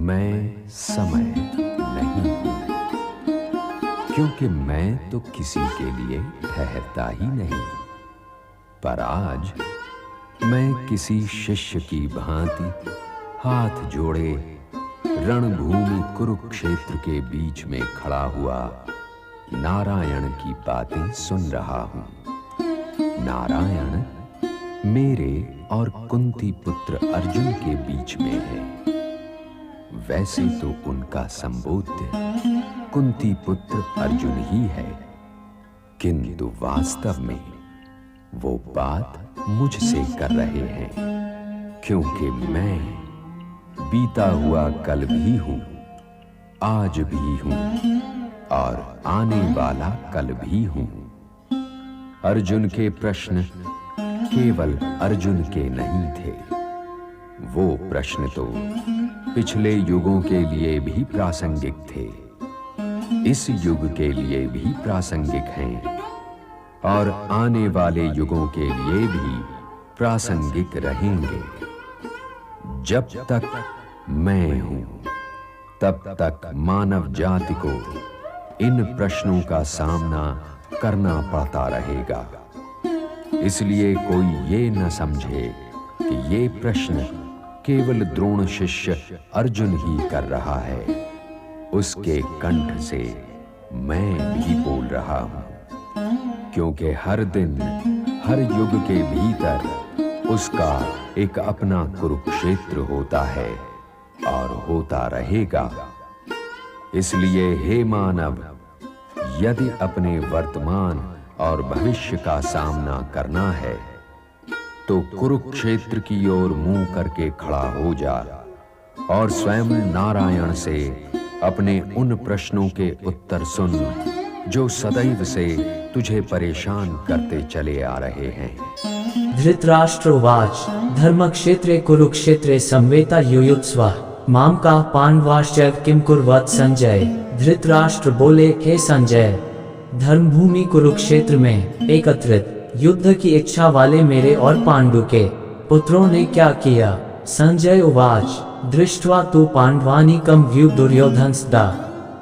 मैं समय नहीं हूं, क्योंकि मैं तो किसी के लिए ठहरता ही नहीं। पर आज मैं किसी शिष्य की भांति हाथ जोड़े रणभूमि कुरुक्षेत्र के बीच में खड़ा हुआ नारायण की बातें सुन रहा हूं। नारायण मेरे और कुंती पुत्र अर्जुन के बीच में है। वैसे तो उनका संबोध्य कुंती पुत्र अर्जुन ही है, किंतु वास्तव में वो बात मुझसे कर रहे हैं, क्योंकि मैं बीता हुआ कल भी हूं, आज भी हूं और आने वाला कल भी हूं। अर्जुन के प्रश्न केवल अर्जुन के नहीं थे, वो प्रश्न तो पिछले युगों के लिए भी प्रासंगिक थे, इस युग के लिए भी प्रासंगिक हैं और आने वाले युगों के लिए भी प्रासंगिक रहेंगे। जब तक मैं हूं, तब तक मानव जाति को इन प्रश्नों का सामना करना पड़ता रहेगा। इसलिए कोई ये न समझे कि ये प्रश्न केवल द्रोण शिष्य अर्जुन ही कर रहा है, उसके कंठ से मैं भी बोल रहा हूं, क्योंकि हर दिन हर युग के भीतर उसका एक अपना कुरुक्षेत्र होता है और होता रहेगा। इसलिए हे मानव, यदि अपने वर्तमान और भविष्य का सामना करना है तो कुरुक्षेत्र की ओर मुंह करके खड़ा हो जा और स्वयं नारायण से अपने उन प्रश्नों के उत्तर सुन जो सदैव से तुझे परेशान करते चले आ रहे हैं। धृतराष्ट्रोवाच धर्मक्षेत्रे कुरुक्षेत्रे संवेता युयुत्स्वा माम का पांडवाश्च किम कुर्वत संजय। धृतराष्ट्र बोले, हे संजय, धर्मभूमि कुरुक्षेत्र में एकत्रित युद्ध की इच्छा वाले मेरे और पांडु के पुत्रों ने क्या किया। संजय उवाच दृष्ट्वा तु पांडवानीकं व्यू दुर्योधनस्दा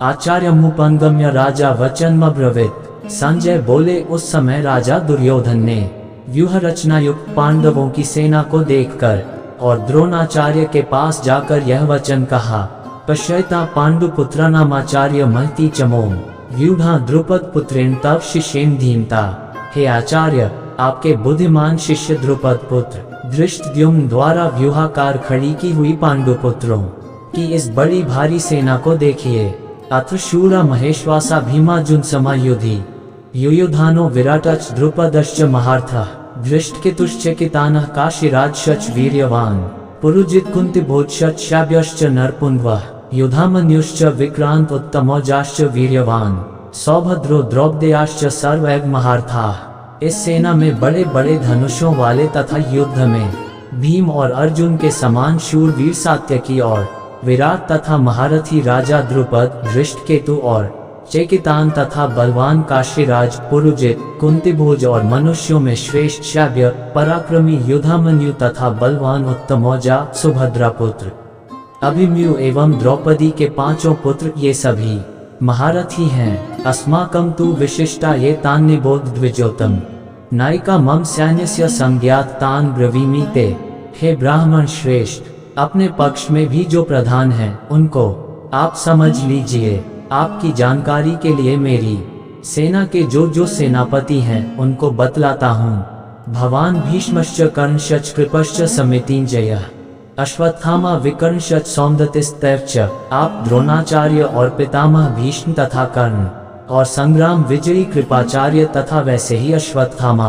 आचार्यमुपंगम्य राजा वचनमब्रवीत। संजय बोले, उस समय राजा दुर्योधन ने व्यूह रचना युक्त पांडवों की सेना को देखकर और द्रोणाचार्य के पास जाकर यह वचन कहा, पश्यता पांडुपुत्राणामाचार्य महती चमोम व्यूढ़ा द्रुपद पुत्रेण तव शिष्येन धीमता। हे आचार्य, आपके बुद्धिमान शिष्य द्रुपद पुत्र धृष्टद्युम्न द्वारा व्यूहाकार खड़ी की हुई पांडुपुत्रों की इस बड़ी भारी सेना को देखिए। अत्र शूरा महेश्वासा भीमार्जुन समायुधि युयुधानो विराटश्च द्रुपदश्च महार्थः धृष्टकेतुश्च कितानः काशीराजश्च वीर्यवान् पुरुजित कुन्तिभोजश्च शाब्यश्च नरपुंगवः युधामन्युश्च विक्रांत उत्तमौजाश्च वीर्यवान् सौभद्रो द्रौपदेयाश्च सर्वैव महार्थाः। इस सेना में बड़े बड़े धनुषों वाले तथा युद्ध में भीम और अर्जुन के समान शूरवीर सात्यकी और विराट तथा महारथी राजा द्रुपद, धृष्टकेतु और चेकितान तथा बलवान काशीराज, पुरुजित, कुंतीभोज और मनुष्यों में श्रेष्ठ शाब्य, पराक्रमी युधामन्यु तथा बलवान उत्तमौजा, सुभद्रा पुत्र अभिमन्यु एवं द्रौपदी के पांचों पुत्र ये सभी महारथी हैं। अस्माकं तु विशिष्टा ये तान् निबोध द्विजोतम नायिका मम सैन्यस्य संज्ञात तान् ब्रवीमि ते। हे ब्राह्मण श्रेष्ठ, अपने पक्ष में भी जो प्रधान हैं उनको आप समझ लीजिए। आपकी जानकारी के लिए मेरी सेना के जो सेनापति हैं उनको बतलाता हूँ। भवान भीष्मश्च कर्णश्च कृपश्च समितिंजयः अश्वत्थामा विकर्णश्च सौमदत्तिस्तैश्च। आप द्रोणाचार्य और पितामह भीष्म तथा कर्ण और संग्राम विजयी कृपाचार्य तथा वैसे ही अश्वत्थामा,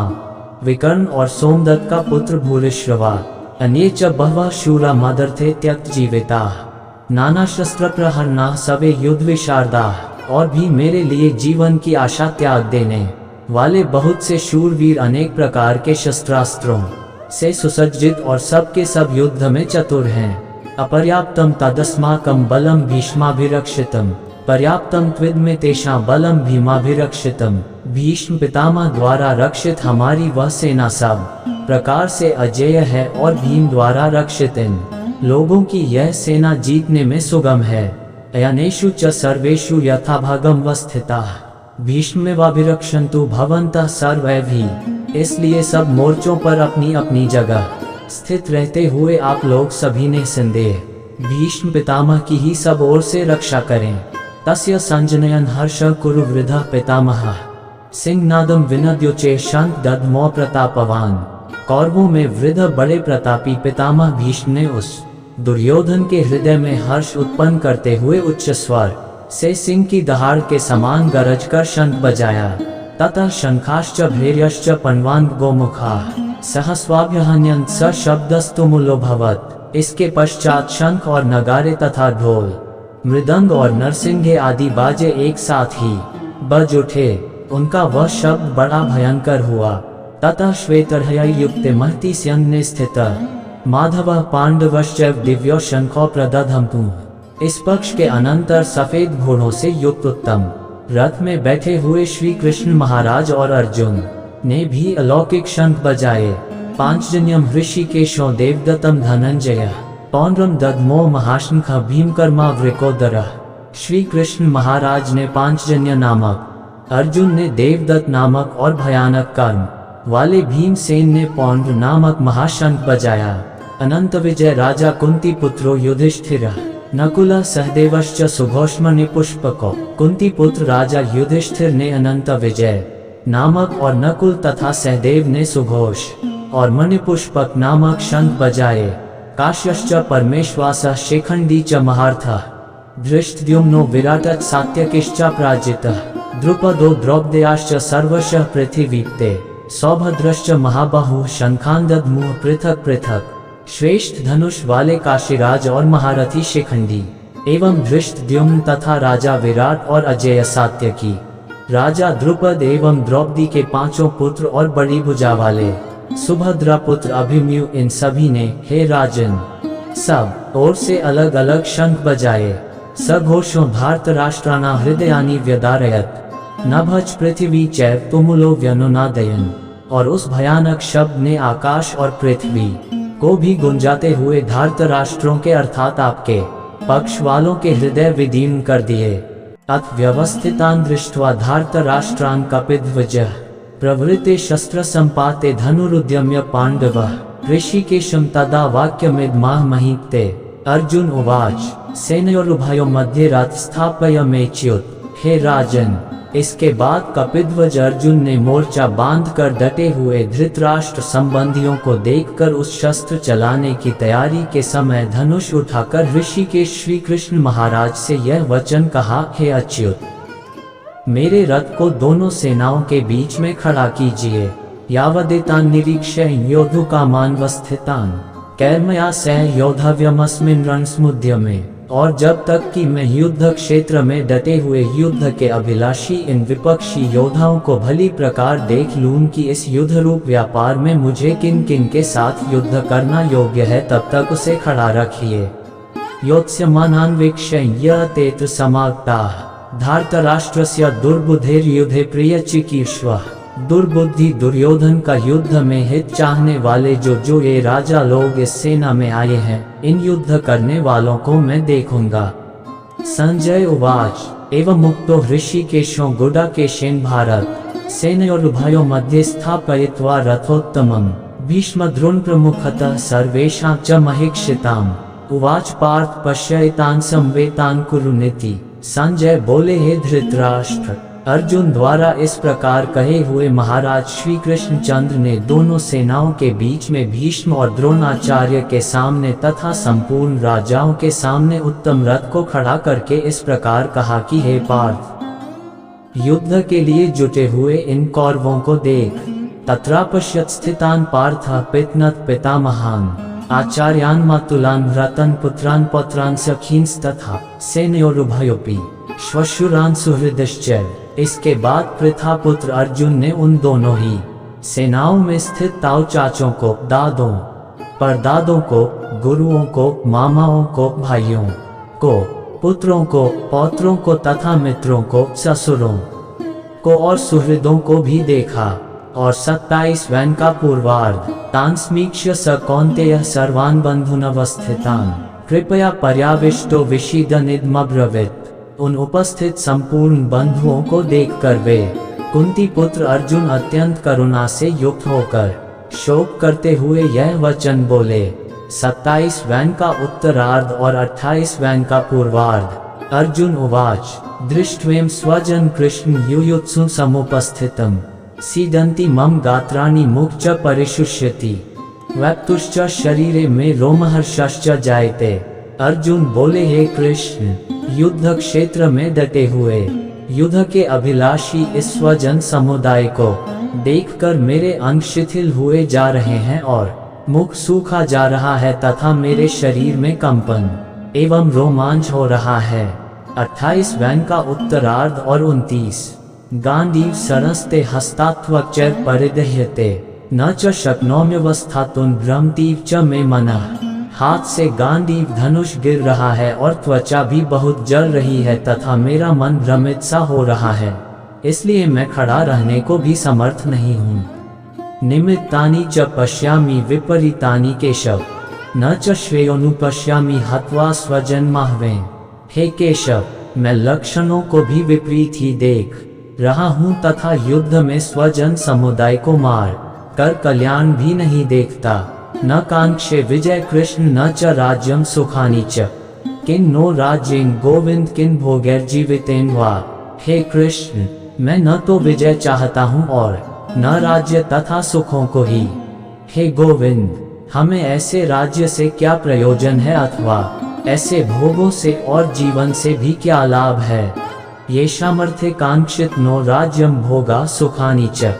विकर्ण और सोमदत्त का पुत्र भूरिश्रवा। अन्ये च बहवः शूरा मदर्थे त्यक्त जीविताः नाना शस्त्र प्रहरणाः सवे युद्ध विशारदाः। और भी मेरे लिए जीवन की आशा त्याग देने वाले बहुत से शूरवीर अनेक प्रकार के शस्त्रास्त्रों से सुसज्जित और सबके सब युद्ध में चतुर हैं। अपर्याप्तम तदस्माकं बलम भीष्माभिरक्षितम पर्याप्तम त्विद्मे तेषां बलम भीमाभिरक्षितम। भीष्म पितामह द्वारा रक्षित हमारी वह सेना सब प्रकार से अजेय है और भीम द्वारा रक्षित इन लोगों की यह सेना जीतने में सुगम है। अयनेषु च सर्वेषु यथाभागम वस्थिताः भीष्मेवाभिरक्षन्तु भवन्तः सर्वे भी। इसलिए सब मोर्चों पर अपनी अपनी जगह स्थित रहते हुए आप लोग सभी ने संदेह भीष्म पितामह की ही सब ओर से रक्षा करें। तस्य संजनयन हर्ष कुरु वृद्ध पितामह सिंहनादम विनद्योचे शंख दधमो प्रतापवान। कौरवों में वृद्ध बड़े प्रतापी पितामह भीष्म ने उस दुर्योधन के हृदय में हर्ष उत्पन्न करते हुए उच्च स्वर से सिंह की दहाड़ के समान गरज कर शंख बजाया। ततः शंखाश्च भैर्यश्च पन्वान् गोमुखाः सहस्वाभ्यहन्यन्त स शब्दस्तुमुलोऽभवत्। इसके पश्चात शंख और नगारे तथा ढोल मृदंग और नरसिंगे आदि बाजे एक साथ ही बज उठे। उनका वह शब्द बड़ा भयंकर हुआ। ततः श्वेतर्हय युक्त महती स्यंग ने स्थित माधव पांडवश्च दिव्यो शंखो प्रदधमतु। इस पक्ष के अनंतर सफेद घोड़ों से युक्त उत्तम रथ में बैठे हुए श्री कृष्ण महाराज और अर्जुन ने भी अलौकिक शंख बजाए। पांचजन्यम ऋषिकेशो देवदत्तम धनंजय पौंड्रम दधमो महाशंख भीमकर्मा वृकोदर। श्री कृष्ण महाराज ने पांचजन्य नामक, अर्जुन ने देवदत्त नामक और भयानक कर्म वाले भीमसेन ने पौंड्र नामक महाशंख बजाया। अनंत विजय राजा कुंती पुत्रो युधिष्ठिर नकुल सहदेवश्च सुघोषमणि पुष्पको। कुंती पुत्र राजा युधिष्ठिर ने अनंत विजय नामक और नकुल तथा सहदेव ने सुघोष और मणिपुष्पक नामक शंख बजाए। काश्यश्च परमेश्वास शिखंडी च महार्थः धृष्टद्युम्नो विराटः सात्यकिश्च पराजितः द्रुपदो द्रौपदेयाश्च सर्वशः पृथिवीप्ते सौभद्रश्च महाबाहु शंखांदधमुः पृथक पृथक। श्रेष्ठ धनुष वाले काशीराज और महारथी शिखंडी एवं धृष्टद्युम्न तथा राजा विराट और अजेय सात्यकी, राजा द्रुपद एवं द्रौपदी के पांचों पुत्र और बड़ी भुजा वाले सुभद्रा पुत्र अभिमन्यु, इन सभी ने हे राजन सब ओर से अलग अलग शंख बजाए। सघोषो धार्तराष्ट्राणा हृदयानि व्यदारयत् नभज पृथ्वी चैव तुमुलो व्यनुनादयन्। और उस भयानक शब्द ने आकाश और पृथ्वी को भी गुंजाते हुए धार्तराष्ट्रों के अर्थात आपके पक्ष वालों के हृदय विदीर्ण कर दिए। अथ व्यवस्थितान् दृष्ट्वा धार्तराष्ट्रान् कपिध्वजः प्रवृत्ते शस्त्र संपाते धनुरुद्यम्य पांडवः ऋषिकेशं तदा वाक्यमिदमाह महीते। अर्जुन उवाच सेनयोरुभयो मध्ये रथ स्थापयमेच्युत। हे राजन, इसके बाद कपिध्वज अर्जुन ने मोर्चा बांधकर डटे हुए धृतराष्ट्र संबंधियों को देखकर उस शस्त्र चलाने की तैयारी के समय धनुष उठाकर ऋषिकेश श्री कृष्ण महाराज से यह वचन कहा, हे अच्युत, मेरे रथ को दोनों सेनाओं के बीच में खड़ा कीजिए। यावदेतान् निरीक्ष्य योद्धुकामानवस्थितान् कैर्मया सह योद्धव्यमस्मिन् रणसमुद्य में। और जब तक कि मैं युद्ध क्षेत्र में डटे हुए युद्ध के अभिलाषी इन विपक्षी योद्धाओं को भली प्रकार देख लूं कि इस युद्ध रूप व्यापार में मुझे किन किन के साथ युद्ध करना योग्य है, तब तक उसे खड़ा रखिए। योत्स्यमानान्वीक्ष्य यतेऽत्र समागताः धार्तराष्ट्रस्य दुर्बुद्धेर्युद्धे प्रियचिकीर्ष्वः। दुर्बुद्धि दुर्योधन का युद्ध में हित चाहने वाले जो ये राजा लोग इस सेना में आए हैं, इन युद्ध करने वालों को मैं देखूंगा। संजय उवाच एवं मुक्तो ऋषिकेशो गुडाकेशेन भारत सेनयोरुभयो मध्ये स्थापयित्वा रथोत्तमं भीष्मद्रोण प्रमुखतः सर्वेषां च महीक्षिताम्। उवाच पार्थ पश्यैतान् संवेतान् कुरुनीति। संजय बोले, हे धृतराष्ट्र, अर्जुन द्वारा इस प्रकार कहे हुए महाराज श्री कृष्णचंद्र ने दोनों सेनाओं के बीच में भीष्म और द्रोणाचार्य के सामने तथा संपूर्ण राजाओं के सामने उत्तम रथ को खड़ा करके इस प्रकार कहा कि हे पार्थ, युद्ध के लिए जुटे हुए इन कौरवों को देख। तत्रापश्यत् स्थितान् पार्थः पितनत् पितामहान् आचार्यान् मातुलान् भ्रातन् पुत्रान् पौत्रान् सखींस्तथा सेनयोरुभयोऽपि श्वशुरान् सुहृदश्च। इसके बाद पृथापुत्र अर्जुन ने उन दोनों ही सेनाओं में स्थित ताऊ चाचों को, दादों, परदादों को, गुरुओं को, मामाओं को, भाइयों को, पुत्रों को, पौत्रों को तथा मित्रों को, ससुरों को और सुहृदों को भी देखा। और 27वें का पूर्वार्ध। तान् समीक्ष्य स कौन्तेयः सर्वान् बन्धूनवस्थितान् कृपया पर्याविष्टो विषीदन्निदमब्रवीत्। उन उपस्थित संपूर्ण बंधुओं को देखकर वे कुंती पुत्र अर्जुन अत्यंत करुणा से युक्त होकर शोक करते हुए यह वचन बोले। 27वें का उत्तरार्ध और 28वें का पूर्वार्ध। अर्जुन उवाच दृष्ट्वेम स्वजन कृष्ण युयुत्सु समुपस्थितम् सीदन्ति मम गात्राणि मुख च परिशुष्यति वैप्तुश्च शरीरे में रोमहर्षश्च जायते। अर्जुन बोले, हे कृष्ण, युद्ध क्षेत्र में डटे हुए युद्ध के अभिलाषी इस स्वजन समुदाय को देखकर मेरे अंग शिथिल हुए जा रहे हैं और मुख सूखा जा रहा है तथा मेरे शरीर में कंपन एवं रोमांच हो रहा है। 28वें का उत्तरार्ध और 29। गांडीव सरस्ते हस्तात्वक्चर परिदह्यते न च शक्नोम्यवस्थातुं भ्रमतीव च मे मनः। हाथ से गांडीव धनुष गिर रहा है और त्वचा भी बहुत जल रही है तथा मेरा मन भ्रमित सा हो रहा है, इसलिए मैं खड़ा रहने को भी समर्थ नहीं हूँ। निमित्तानि च पश्यामि विपरीतानि केशव न च श्रेयोनुपश्यामि हत्वा स्वजन्माह्वेन। हे केशव, मैं लक्षणों को भी विपरीत ही देख रहा हूँ तथा युद्ध में स्वजन समुदाय को मार कर कल्याण भी नहीं देखता। न कांक्षे विजय कृष्ण न च राज्यम सुखानि च किं नो राज्येन गोविंद किं भोगैर्जीवितेन वा। हे कृष्ण, मैं न तो विजय चाहता हूँ और न राज्य तथा सुखों को ही। हे गोविंद, हमें ऐसे राज्य से क्या प्रयोजन है अथवा ऐसे भोगों से और जीवन से भी क्या लाभ है। ये सामर्थ्य कांक्षित नो राज्यम भोगा सुखानि च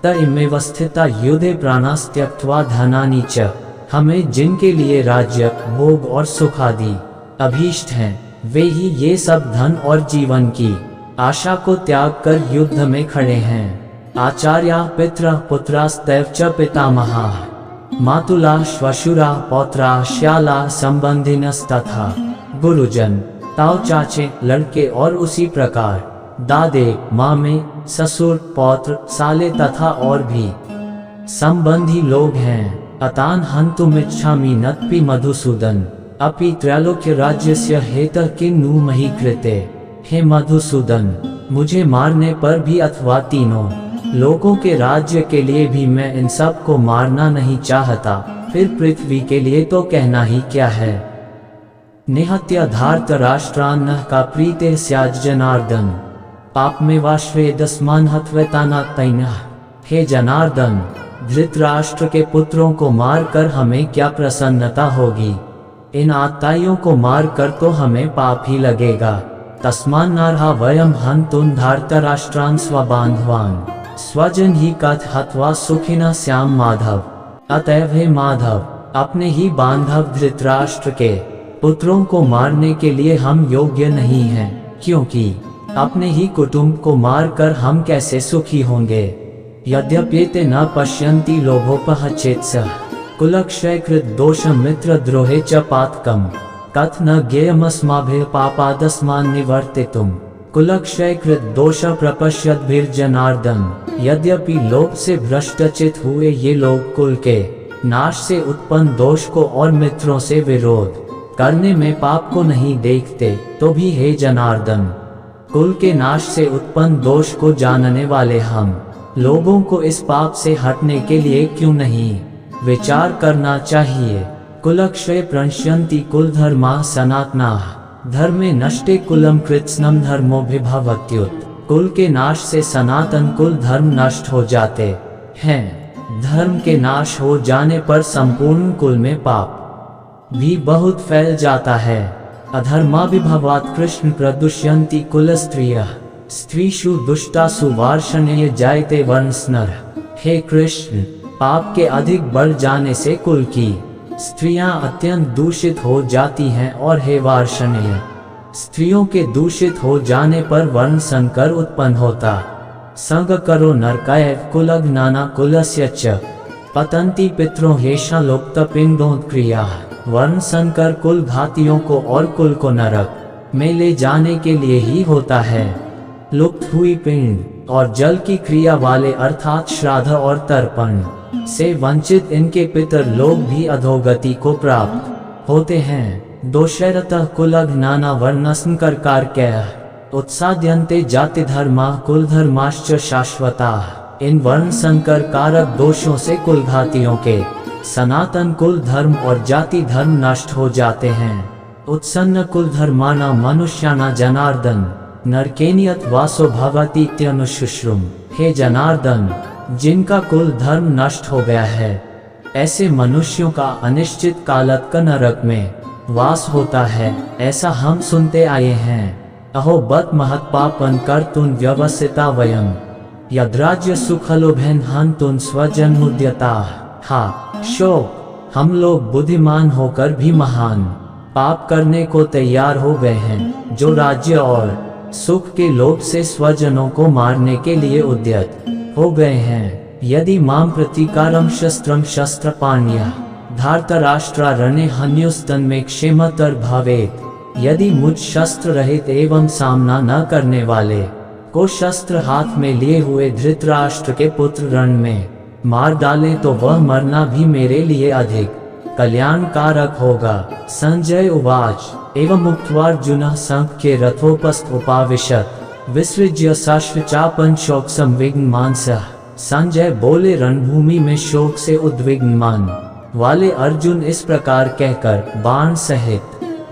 त इमेव स्थिता युधे प्राणास्त्यक्त्वा धनानि च। हमें जिनके लिए राज्य भोग और सुख आदि अभीष्ट हैं, वे ही ये सब धन और जीवन की आशा को त्याग कर युद्ध में खड़े हैं। आचार्या पितरः पुत्रास्तैव च पितामहाः मातुला श्वशुरा पौत्रा श्याला संबंधिनस्तथा। गुरुजन, ताऊ चाचे लड़के और उसी प्रकार दादे मामे ससुर पौत्र साले तथा और भी संबंधी लोग हैं। अतान हन्तुमिच्छामि नत्पि मधुसूदन अपि त्रैलोक्य राज्यस्य हेतः किन्नु मही कृते। हे मधुसूदन, मुझे मारने पर भी अथवा तीनों लोगों के राज्य के लिए भी मैं इन सब को मारना नहीं चाहता, फिर पृथ्वी के लिए तो कहना ही क्या है। निहत्य धार्तराष्ट्रान्नः का प्रीते स्याज् जनार्दन पाप में वाश्वेदस्मान हत्वैताना तैनः। हे जनार्दन, धृतराष्ट्र के पुत्रों को मार कर हमें क्या प्रसन्नता होगी। इन आत्ताइयों को मार कर तो हमें पाप ही लगेगा। तस्मान्नार्हा वयम हन्तुं धार्तराष्ट्रान् स्वबान्धवान् स्वजन ही कथ हत्वा सुखिनः स्याम माधव। अतएव हे माधव, अपने ही बांधव धृतराष्ट्र के पुत्रों को मारने के लिए हम योग्य नहीं हैं, क्योंकि अपने ही कुटुंब को मारकर हम कैसे सुखी होंगे। यद्यप्येते न पश्यन्ति लोभोपहचेत्सः कुलक्षयकृत दोषं मित्रद्रोहे च पातकम् कथ न ज्ञेयमस्माभिः पापादस्मान् निवर्तितुम्। कुलक्षयकृत दोष प्रपश्यद्भिर्जनार्दन। यद्यपि लोभ से भ्रष्टचित हुए ये लोग कुल के नाश से उत्पन्न दोष को और मित्रों से विरोध करने में पाप को नहीं देखते, तो भी हे जनार्दन, कुल के नाश से उत्पन्न दोष को जानने वाले हम लोगों को इस पाप से हटने के लिए क्यों नहीं विचार करना चाहिए। कुलक्षय प्रणश्यन्ति कुल धर्मा सनातनाः धर्मे नष्टे कुलम कृत्स्नम धर्मो विभवत्युत। कुल के नाश से सनातन कुल धर्म नष्ट हो जाते हैं। धर्म के नाश हो जाने पर संपूर्ण कुल में पाप भी बहुत फैल जाता है। अधर्माभिभवात् कृष्ण प्रदुष्यन्ति कुलस्त्रियः स्त्रीषु दुष्टासु वार्ष्णेय जायते वर्णस्नर। हे कृष्ण, पाप के अधिक बढ़ जाने से कुल की स्त्रियां अत्यंत दूषित हो जाती हैं और हे वार्ष्णेय, स्त्रियों के दूषित हो जाने पर वर्ण संकर उत्पन्न होता। संग करो नरकाय कुलज्ञाना कुलस्य च पतन्ति पितरो हेषा लोप्त पिंडोत्क्रिया। वर्ण संकर कुल घातियों को और कुल को नरक में ले जाने के लिए ही होता है। लुप्त हुई पिंड और जल की क्रिया वाले अर्थात श्राद्ध और तर्पण से वंचित इनके पितर लोग भी अधोगति को प्राप्त होते हैं। दोषरतः कुलघ्नाना वर्णसंकरकारकैः उत्साद्यन्ते जाति धर्मा कुल धर्माश्च शाश्वताः। इन वर्ण संकर कारक दोषों से कुलघातियों के सनातन कुल धर्म और जाति धर्म नष्ट हो जाते हैं। उत्सन्न कुल धर्माना मनुष्याना जनार्दन नरकेनियत वासो भवतीत्यनुशुश्रुम। हे जनार्दन, जिनका कुल धर्म नष्ट हो गया है ऐसे मनुष्यों का अनिश्चित कालत का नरक में वास होता है, ऐसा हम सुनते आए हैं। अहो बत महत्पापन कर्तुन व्यवसिता वयम यद्राज्य सुखलोभेन हन्तुन स्वजन्मुद्यता। हा शोक, हम लोग बुद्धिमान होकर भी महान पाप करने को तैयार हो गए हैं, जो राज्य और सुख के लोभ से स्वजनों को मारने के लिए उद्यत हो गए हैं। यदि माम प्रतिकारम शस्त्रम शस्त्रपाण्यः धार्तराष्ट्रारण्ये हन्युस्तन में क्षेमतर भवेत्। यदि मुझ शस्त्र रहित एवं सामना न करने वाले को शस्त्र हाथ में लिए हुए धृतराष्ट्र के पुत्र रण में मार डालें तो वह मरना भी मेरे लिए अधिक कल्याणकारक होगा। संजय उवाच एवं उक्त्वार्जुनः संख्ये रथोपस्थ उपाविशत् विसृज्य साश्वचापन शोक संविघ्न मानसः। संजय बोले, रणभूमि में शोक से उद्विग्न मान वाले अर्जुन इस प्रकार कहकर बाण सहित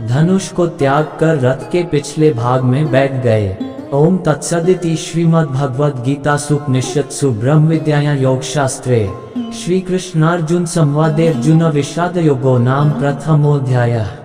धनुष को त्याग कर रथ के पिछले भाग में बैठ गए। ओम तत्सदिति श्रीमद्भगवद गीता उपनिषत्सु ब्रह्म विद्यायां योग शास्त्रे श्री कृष्णार्जुन संवादे अर्जुन विषाद योगो नाम प्रथमोऽध्यायः।